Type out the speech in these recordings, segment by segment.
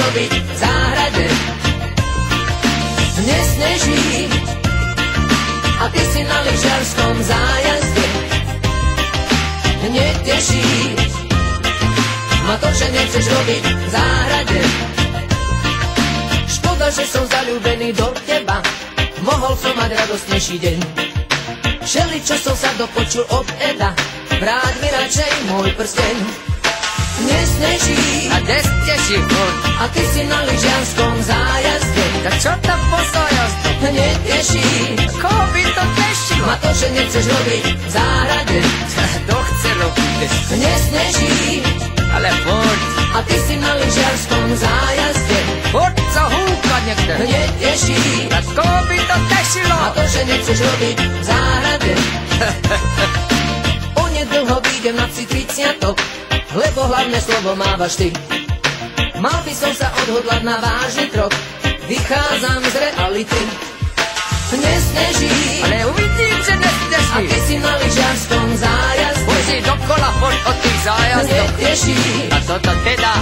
robiť v záhrade. Nesneží a ty si na lyžiarskom zájazde. Neteší ma to, že nechceš robiť v záhrade. Škoda, že som zaľúbený do teba, mohol som mať radostnejší deň. Všeličo som sa dopočul od Eda, vráť mi radšej môj prsteň. Nesneží a nesteží furt. A ty si na lyžiarskom zájazde. Tak čo tam po zájazdu? Neteší Koho by to tešilo? ma to, že nechceš robiť v záhrade. Kto chce robiť? Nesneží Ale furt. a ty si na lyžiarskom zájazde. Furt sa húka niekde. Neteší Tak koho by to tešilo? ma to, že nechceš robiť v záhrade. Onedlho vyjdem na psi 30, lebo hlavné slovo mávaš ty. Mal by som sa odhodlať na vážny krok, vychádzam z reality. Nesneží Ale uvidím, že a nesteží. ty si na lyžiarskom zájazde. Chodí dokola furt od tých zájazdov. Neteší A toto teda.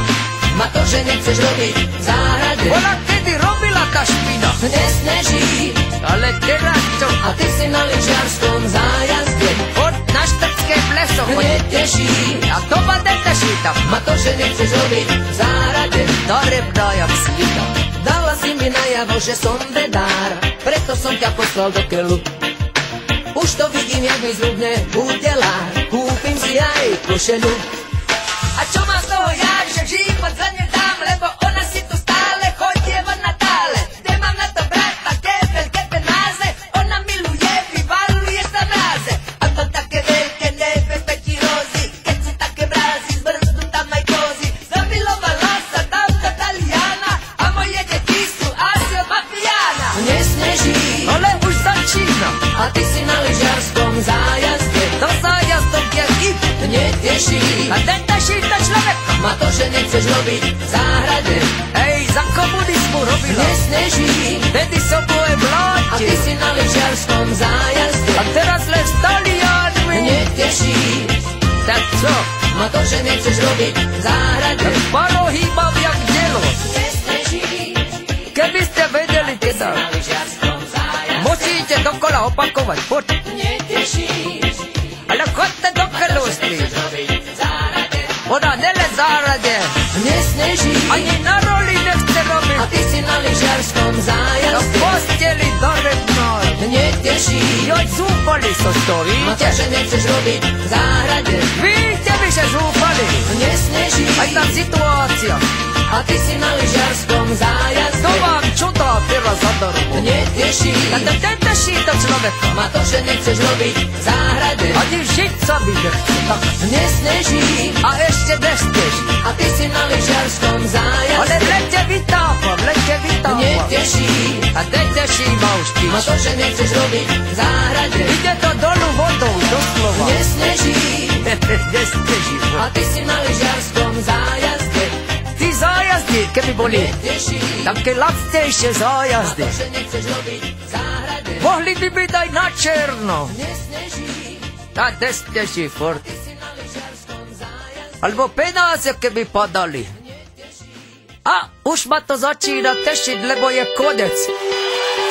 ma to, že nechceš robiť v záhrade. Ona kedy robila tá špina. Nesneží Ale teraz čo? a ty si na lyžiarskom zájazde. Furt na štetské pleso chodí. Neteší A to ma neteší tam. ma to, že nechceš robiť v záhrade. Dorebná jak svita. Dala si mi najavo, že som vedár, preto som ťa poslal do keľu. Už to vidím, jak mi zľudne udelár, kúpim si aj košelu. A čo má z toho ja, že život za ne dám, lebo ona si tu stále chodieva na tále. Kde mám na to brať také veľké penáze, ona miluje, vyvaluje sa mráze. A to také veľké nebezpečí rozy, keď sú také mrázy, zmrznú tam aj kozy. Zamilovala sa tam do Taliana a moje deti sú asi od mafiána. Nesneží Ale už začína. a ty si na lyžiarskom zájazde. To zájazdom je gip. Neteší A neteší to človeka. ma to, že nechceš robiť v záhrade. Hej, za komunizmu robila. Nesneží Vtedy som moje a mláti. ty si na lyžiarskom zájazde. A teraz len s Talianmi. Neteší Tak čo? ma to, že nechceš robiť v záhrade. Parohy mám jak delo. Nesneží Keby ste vedeli teda. na lyžiarskom zájazde. Musíte dokola opakovať. Poď. Neteší Ale chodte do kelustry. robiť v záhrade. Ona nele zárade. Nesneží Ani na roli nechce robiť. a ty si na lyžiarskom Do zájazde. posteli do rednoj. Neteší Joj, zúfali so to, ma to, víte? že nechceš robiť v záhrade. Víte mi, že zúfali. Nesneží Aj tá situácia. a ty si na lyžiarskom zájazde. To vám čo dá teraz zadarmo? Neteší A to neteší to človeka. ma to, že nechceš robiť v záhrade. Ani žiť sa by nechce. Tak. Nesneží A ešte nesteží. a ty si na lyžiarskom Ale zájazde. v lete vytápam. Neteší A neteší ma už tým. ma to, že nechceš robiť v záhrade. Ide to dolu vodou, doslova. Nesneží Nesteží. a ty si na lyžiarskom zájazde. Tí zájazdy, keby boli Neteší také lacnejšie zájazdy, to, že nechceš robiť v záhrade. mohli by byť aj na černo. Nesneží A nesteží furt. ty si na lyžiarskom zájazde. Alebo penáze, keby padali. A už ma to začína tešiť, lebo je konec.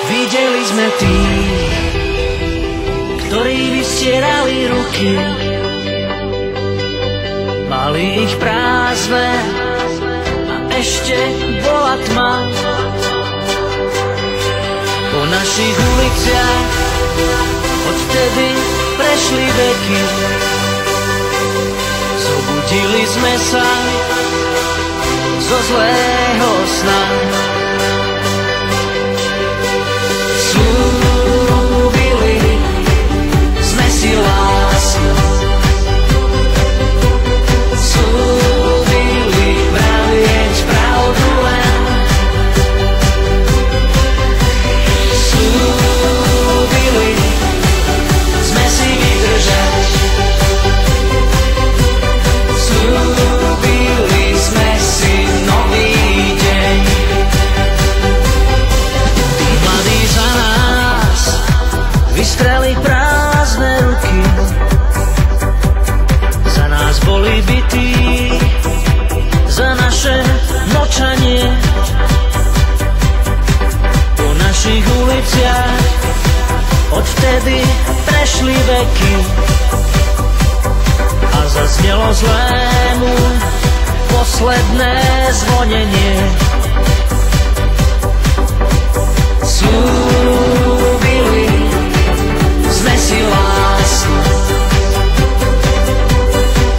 Videli sme tých, ktorí vystierali ruky, mali ich prázdne a ešte bola tma. Po našich uliciach odtedy prešli veky, zobudili sme sa zo zlého sna. Slúbili sme si lásku, slúbili pravieť pravdu len, slúbili sme si vydržať, slúbili sme si nový deň. kedy prešli veky a zaznelo zlému posledné zvonenie. Slúbili sme si lásku,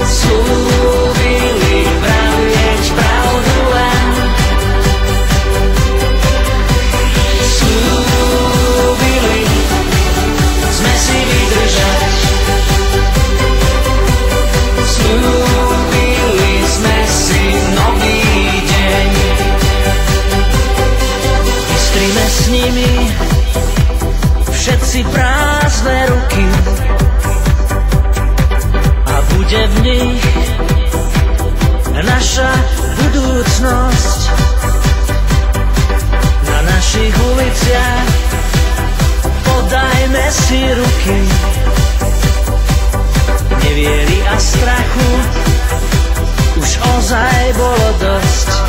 slúbili pravieť pravdu len, slúbili sme si vydržať, slúbili sme si nový deň. Vystrime s nimi všetci prázdne ruky a bude v nich naša budúcnosť. Na našich uliciach podajme si ruky, neviery a strachu už ozaj bolo dosť.